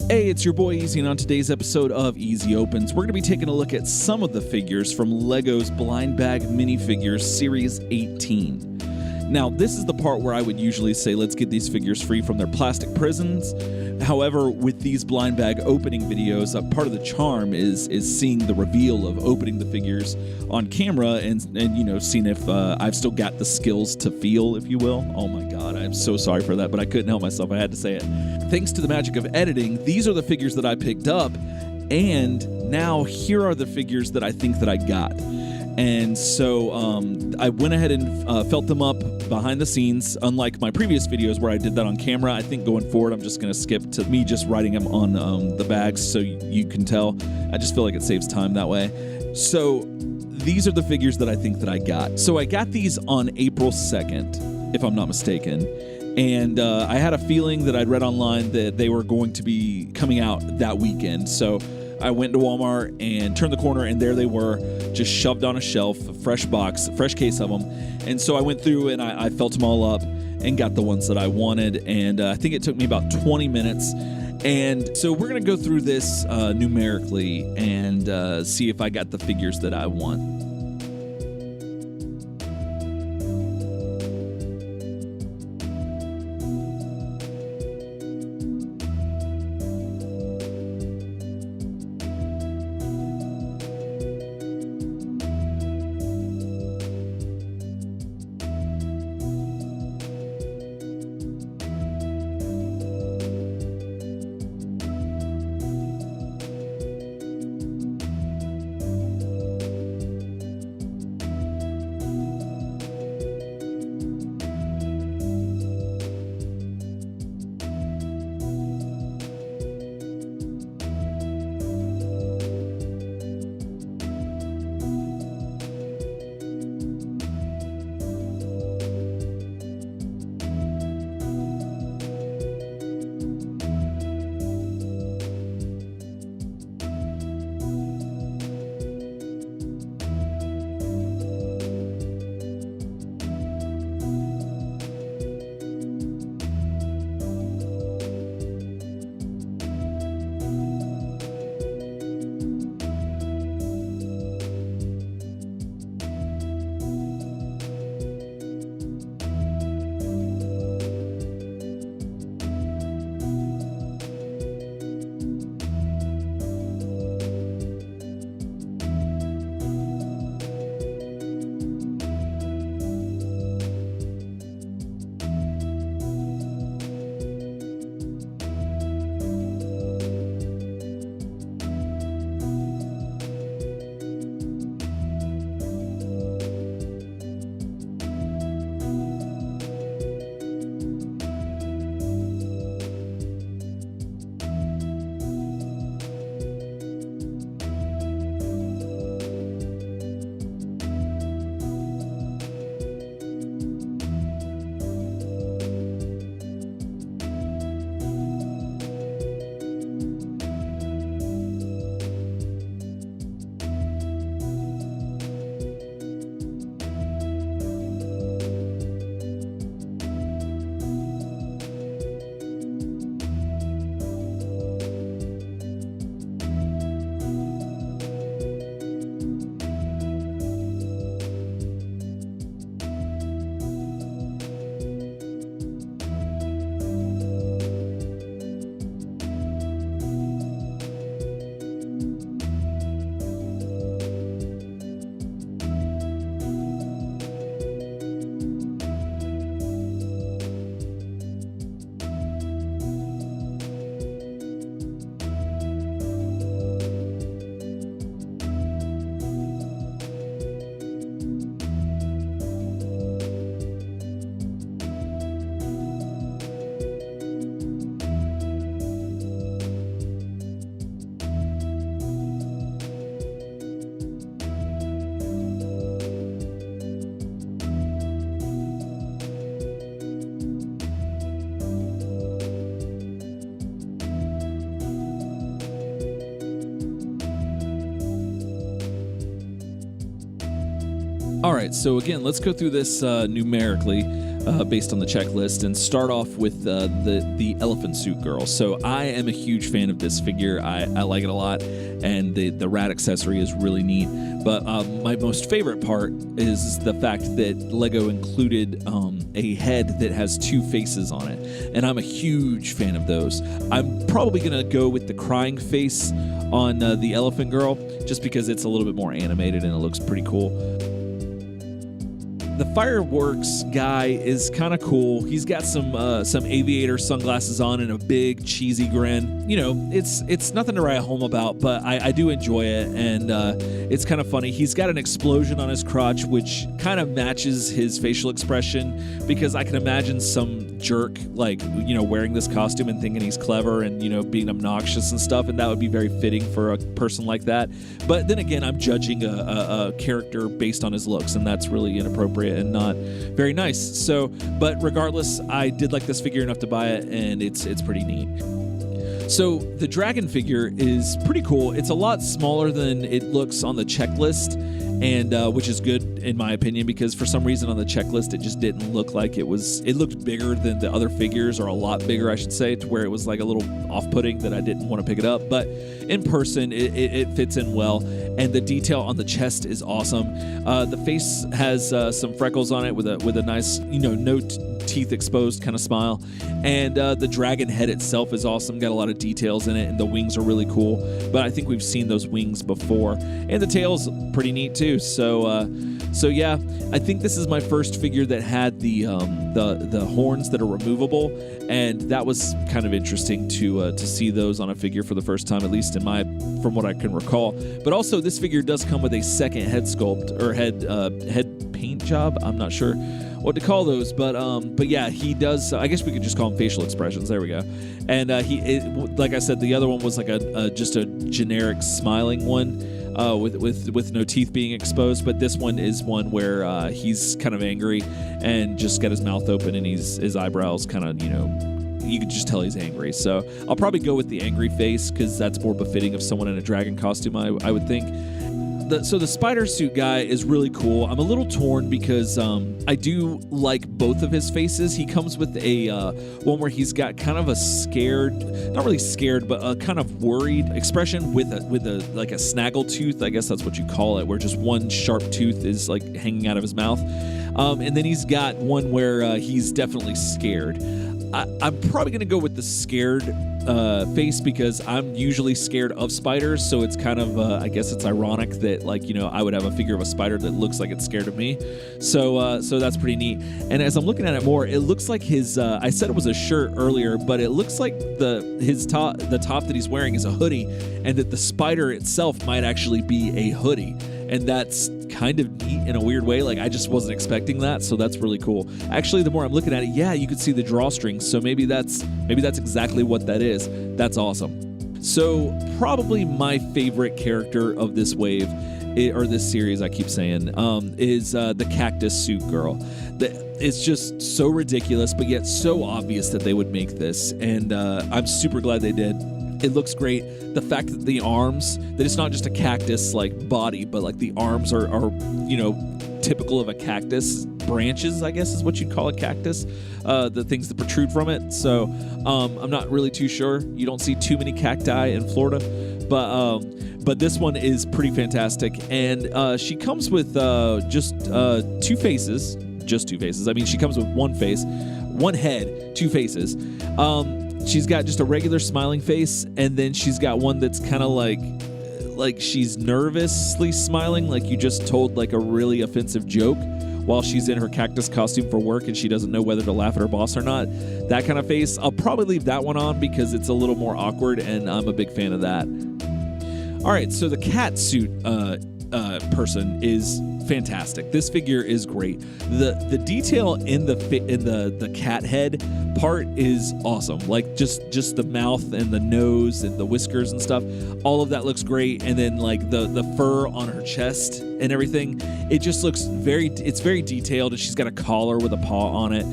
Hey, it's your boy Easy, and on today's episode of Easy Opens, we're going to be taking a look at some of the figures from LEGO's Blind Bag Minifigures Series 18. Now, this is the part where I would usually say, let's get these figures free from their plastic prisons. However, with these blind bag opening videos, part of the charm is seeing the reveal of opening the figures on camera and seeing if I've still got the skills to feel, if you will. Oh my God, I'm so sorry for that, but I couldn't help myself. I had to say it. Thanks to the magic of editing, these are the figures that I picked up, and now here are the figures that I think that I got. And so I went ahead and felt them up behind the scenes. Unlike my previous videos where I did that on camera, I think going forward I'm just going to skip to me just writing them on the bags so you can tell. I just feel like it saves time that way. So these are the figures that I think that I got. So I got these on April 2nd, if I'm not mistaken. And I had a feeling that I'd read online that they were going to be coming out that weekend. So I went to Walmart and turned the corner, and there they were, just shoved on a shelf, a fresh box, a fresh case of them. And so I went through and I felt them all up and got the ones that I wanted. And I think it took me about 20 minutes. And so we're going to go through this numerically and see if I got the figures that I want. All right, so again, let's go through this numerically. based on the checklist, and start off with the elephant suit girl. So I am a huge fan of this figure. I like it a lot, and the rat accessory is really neat. But my most favorite part is the fact that Lego included a head that has two faces on it, and I'm a huge fan of those. I'm probably going to go with the crying face on the elephant girl, just because it's a little bit more animated and it looks pretty cool. The fireworks guy is kind of cool. He's got some aviator sunglasses on and a big cheesy grin. You know, it's nothing to write home about, but I do enjoy it, and it's kind of funny. He's got an explosion on his crotch, which kind of matches his facial expression, because I can imagine some jerk, like, you know, wearing this costume and thinking he's clever and, you know, being obnoxious and stuff, and that would be very fitting for a person like that. But then again, I'm judging a character based on his looks, and that's really inappropriate and not very nice. So, but regardless, I did like this figure enough to buy it, and it's pretty neat. So the dragon figure is pretty cool. It's a lot smaller than it looks on the checklist, and which is good in my opinion, because for some reason on the checklist it just didn't look like it was. It looked bigger than the other figures, or a lot bigger, I should say, to where it was like a little off-putting that I didn't want to pick it up. But in person, it fits in well, and the detail on the chest is awesome. The face has some freckles on it with a nice, you know, no teeth exposed kind of smile, and the dragon head itself is awesome. Got a lot of details in it, and the wings are really cool. But I think we've seen those wings before, and the tail's pretty neat too. So yeah, I think this is my first figure that had the horns that are removable, and that was kind of interesting to see those on a figure for the first time, at least from what I can recall. But also, this figure does come with a second head sculpt, or head paint job. I'm not sure what to call those, but yeah, he does. I guess we could just call them facial expressions. There we go. And like I said, the other one was like just a generic smiling one, with no teeth being exposed. But this one is one where he's kind of angry and just got his mouth open, and his eyebrows kind of, you know, you could just tell he's angry. So I'll probably go with the angry face, because that's more befitting of someone in a dragon costume, I would think. So the spider suit guy is really cool. I'm a little torn because I do like both of his faces. He comes with a one where he's got kind of a scared, not really scared, but a kind of worried expression with a like a snaggle tooth. I guess that's what you call it, where just one sharp tooth is like hanging out of his mouth. And then he's got one where he's definitely scared. I'm probably going to go with the scared face, because I'm usually scared of spiders, so it's kind of, I guess it's ironic that, like, you know, I would have a figure of a spider that looks like it's scared of me. So that's pretty neat. And as I'm looking at it more, it looks like his, I said it was a shirt earlier, but it looks like the top that he's wearing is a hoodie, and that the spider itself might actually be a hoodie. And that's kind of neat in a weird way. Like, I just wasn't expecting that, so that's really cool. Actually, the more I'm looking at it, yeah, you could see the drawstrings, so maybe that's exactly what that is. That's awesome. So probably my favorite character of this wave, or this series, I keep saying, is the cactus suit girl. It's just so ridiculous, but yet so obvious that they would make this, and I'm super glad they did. It looks great. The fact that the arms, that it's not just a cactus like body, but like the arms are you know, typical of a cactus. Branches, I guess, is what you'd call a cactus. The things that protrude from it. So I'm not really too sure. You don't see too many cacti in Florida, but this one is pretty fantastic. And she comes with just two faces. Just two faces. I mean, she comes with one face, one head, two faces. She's got just a regular smiling face, and then she's got one that's kind of like she's nervously smiling, like you just told like a really offensive joke while she's in her cactus costume for work and she doesn't know whether to laugh at her boss or not. That kind of face. I'll probably leave that one on because it's a little more awkward, and I'm a big fan of that. All right, so the cat suit person is fantastic. This figure is great. The detail in the cat head part is awesome. Like just the mouth and the nose and the whiskers and stuff, all of that looks great. And then like the fur on her chest and everything, it just looks very detailed. And she's got a collar with a paw on it.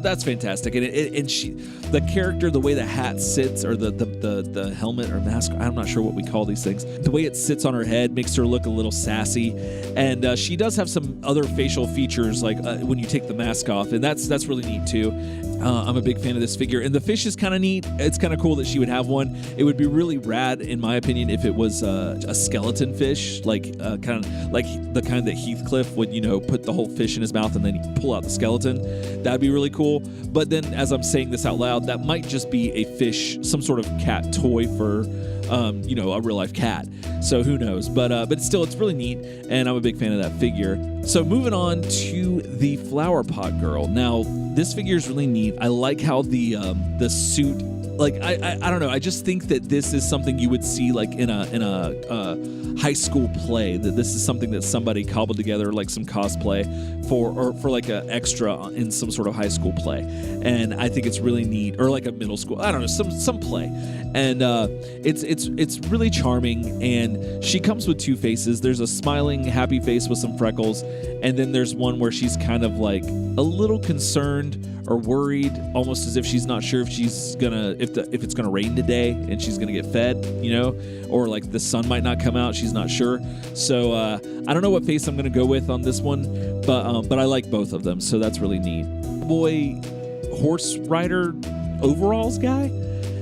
That's fantastic. And she, the character, the way the hat sits, or the helmet or mask, I'm not sure what we call these things, the way it sits on her head makes her look a little sassy. And she does have some other facial features, like when you take the mask off, and that's really neat too. I'm a big fan of this figure, and the fish is kind of neat. It's kind of cool that she would have one. It would be really rad, in my opinion, if it was a skeleton fish, like kind of like the kind that Heathcliff would, put the whole fish in his mouth and then he'd pull out the skeleton. That'd be really cool. But then, as I'm saying this out loud, that might just be a fish, some sort of cat toy for, a real life cat. So who knows? But still, it's really neat, and I'm a big fan of that figure. So moving on to the flower pot girl. Now, this figure is really neat. I like how the suit, like I don't know. I just think that this is something you would see like in a high school play. That this is something that somebody cobbled together, like some cosplay for like an extra in some sort of high school play. And I think it's really neat, or like a middle school. I don't know, some play. And it's really charming. And she comes with two faces. There's a smiling, happy face with some freckles, and then there's one where she's kind of like a little concerned or worried, almost as if she's not sure if she's gonna if it's gonna rain today and she's gonna get fed, or like the sun might not come out. She's not sure. So I don't know what face I'm gonna go with on this one, but I like both of them, so that's really neat. Boy, horse rider overalls guy.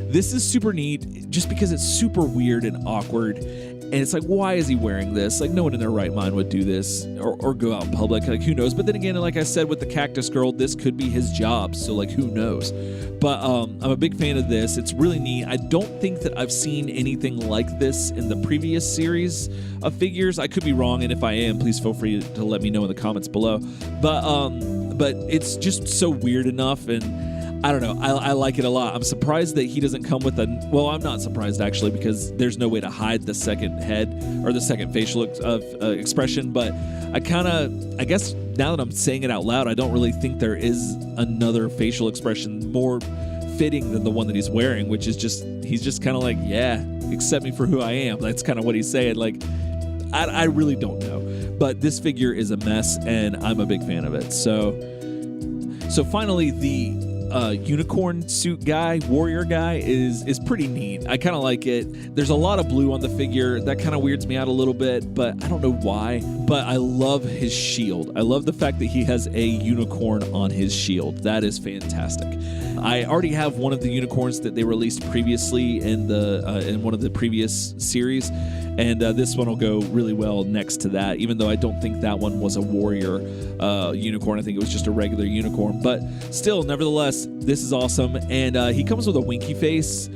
This is super neat just because it's super weird and awkward. And it's like, why is he wearing this? Like, no one in their right mind would do this or go out in public. Like, who knows? But then again, like I said with the cactus girl, this could be his job. So, like, who knows? But I'm a big fan of this. It's really neat. I don't think that I've seen anything like this in the previous series of figures. I could be wrong, and if I am, please feel free to let me know in the comments below. But it's just so weird enough, and I don't know. I like it a lot. I'm surprised that he doesn't come with well, I'm not surprised actually, because there's no way to hide the second head or the second facial expression. But I guess now that I'm saying it out loud, I don't really think there is another facial expression more fitting than the one that he's wearing, which is he's just kind of like, yeah, accept me for who I am. That's kind of what he's saying. Like, I really don't know. But this figure is a mess, and I'm a big fan of it. So finally, the unicorn suit guy, warrior guy, is pretty neat. I kind of like it. There's a lot of blue on the figure. That kind of weirds me out a little bit, but I don't know why. But I love his shield. I love the fact that he has a unicorn on his shield. That is fantastic. I already have one of the unicorns that they released previously in one of the previous series, and this one will go really well next to that, even though I don't think that one was a warrior unicorn. I think it was just a regular unicorn, but still, nevertheless, this is awesome. And he comes with a winky face,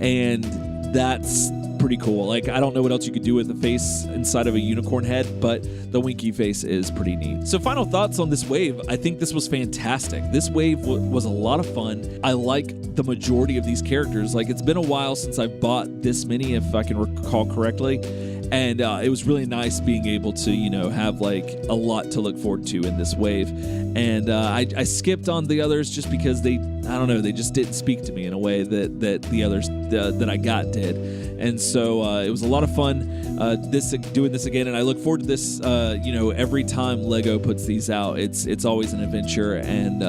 and that's pretty cool. Like, I don't know what else you could do with a face inside of a unicorn head, but the winky face is pretty neat. So final thoughts on this wave. I think this was fantastic. This wave was a lot of fun. I like the majority of these characters. Like, it's been a while since I've bought this many, if I can recall correctly. And it was really nice being able to, have like a lot to look forward to in this wave. And I skipped on the others just because they just didn't speak to me in a way that the others that I got did. And so it was a lot of fun doing this again. And I look forward to this, every time Lego puts these out. It's always an adventure, and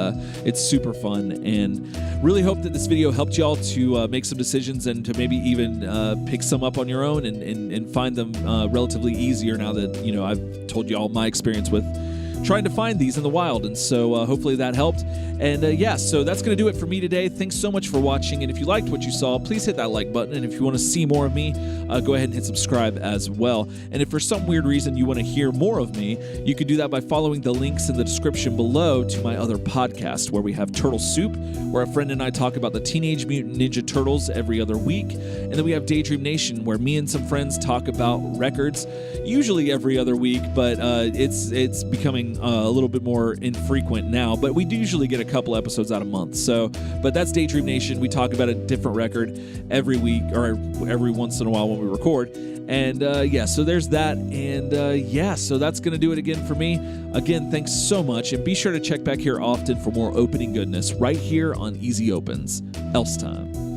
it's super fun. And really hope that this video helped y'all to make some decisions and to maybe even pick some up on your own and find them relatively easier now that, I've told you all my experience with trying to find these in the wild. And so hopefully that helped. And so that's going to do it for me today. Thanks so much for watching. And if you liked what you saw, please hit that like button. And if you want to see more of me, go ahead and hit subscribe as well. And if for some weird reason you want to hear more of me, you can do that by following the links in the description below to my other podcast, where we have Turtle Soup, where a friend and I talk about the Teenage Mutant Ninja Turtles every other week. And then we have Daydream Nation, where me and some friends talk about records, usually every other week, but it's becoming been a little bit more infrequent now, but we do usually get a couple episodes out a month. So, but that's Daydream Nation. We talk about a different record every week or every once in a while when we record. And so there's that. And so that's going to do it again for me. Again, thanks so much. And be sure to check back here often for more opening goodness right here on Easy Opens. Else time.